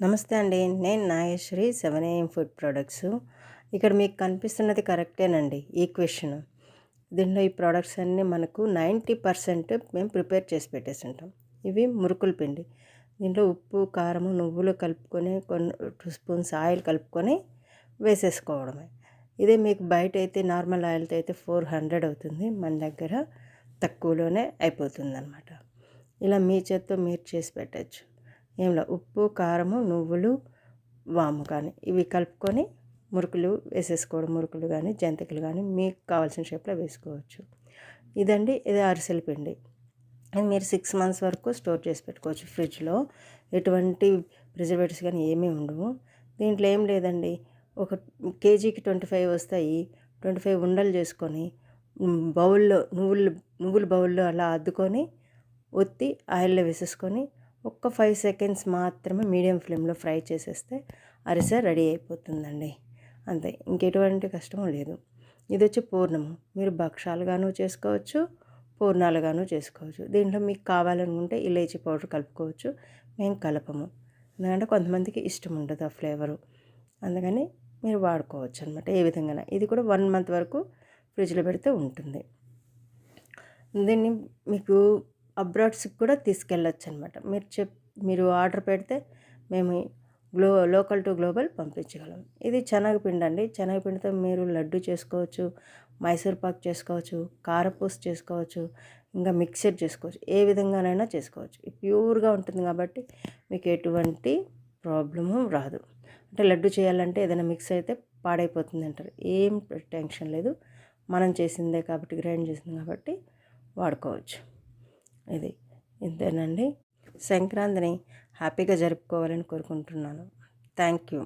నమస్తే అండి. నేను నాగేశ్వరి 7 AM ఫుడ్ ప్రొడక్ట్స్. ఇక్కడ మీకు కనిపిస్తున్నది కరెక్టేనండి ఈక్వేషన్. దీంట్లో ఈ ప్రొడక్ట్స్ అన్నీ మనకు 90% మేము ప్రిపేర్ చేసి పెట్టేసుంటాం. ఇవి మురుకుల పిండి. దీంట్లో ఉప్పు, కారము, నువ్వులు కలుపుకొని కొన్ని 2 స్పూన్స్ ఆయిల్ కలుపుకొని వేసేసుకోవడమే. ఇదే మీకు బయట అయితే నార్మల్ ఆయిల్తో అయితే 400 అవుతుంది. మన దగ్గర తక్కువలోనే అయిపోతుందన్నమాట. ఇలా మీ చేత్తో మీరు చేసి పెట్టచ్చు. ఏంలా ఉప్పు, కారము, నువ్వులు, వాము కానీ ఇవి కలుపుకొని మురుకులు వేసేసుకోవడం. మురుకులు కానీ జంతికలు కానీ మీకు కావాల్సిన షేప్లో వేసుకోవచ్చు. ఇది అరిసెల పిండి. ఇది మీరు 6 months వరకు స్టోర్ చేసి పెట్టుకోవచ్చు ఫ్రిడ్జ్లో. ఎటువంటి ప్రిజర్వేటివ్స్ కానీ ఏమీ ఉండవు. దీంట్లో ఏం లేదండి, ఒక కేజీకి 25 వస్తాయి. 25 ఉండలు చేసుకొని బౌల్లో నువ్వుల బౌల్లో అలా అద్దుకొని ఒత్తి ఆయిల్లో వేసేసుకొని ఒక్క 5 seconds మాత్రమే మీడియం ఫ్లేమ్లో ఫ్రై చేసేస్తే అరిసె రెడీ అయిపోతుందండి. అంతే, ఇంకెటువంటి కష్టము లేదు. ఇది వచ్చి పూర్ణము. మీరు భక్షాలుగాను చేసుకోవచ్చు, పూర్ణాలుగాను చేసుకోవచ్చు. దీంట్లో మీకు కావాలనుకుంటే ఇలాచీ పౌడర్ కలుపుకోవచ్చు. మేము కలపము, ఎందుకంటే కొంతమందికి ఇష్టం ఉండదు ఆ ఫ్లేవరు. అందుకని మీరు వాడుకోవచ్చు అనమాట. ఏ విధంగా ఇది కూడా 1 month వరకు ఫ్రిడ్జ్లో పెడితే ఉంటుంది. దీన్ని మీకు అబ్రాడ్స్కి కూడా తీసుకెళ్ళొచ్చు అనమాట. మీరు ఆర్డర్ పెడితే మేము లోకల్ టు గ్లోబల్ పంపించగలం. ఇది శనగపిండి అండి. శనగపిండితో మీరు లడ్డు చేసుకోవచ్చు, మైసూర్ పాక్ చేసుకోవచ్చు, కారపూస చేసుకోవచ్చు, ఇంకా మిక్సర్ చేసుకోవచ్చు. ఏ విధంగానైనా చేసుకోవచ్చు. ప్యూర్గా ఉంటుంది కాబట్టి మీకు ఎటువంటి ప్రాబ్లము రాదు. అంటే లడ్డు చేయాలంటే ఏదైనా మిక్స్ అయితే పాడైపోతుంది అంటారు. ఏం టెన్షన్ లేదు. మనం చేసిందే కాబట్టి, గ్రైండ్ చేసింది కాబట్టి వాడుకోవచ్చు. ఇంతేనండి. సంక్రాంతిని హ్యాపీగా జరుపుకోవాలని కోరుకుంటున్నాను. Thank you.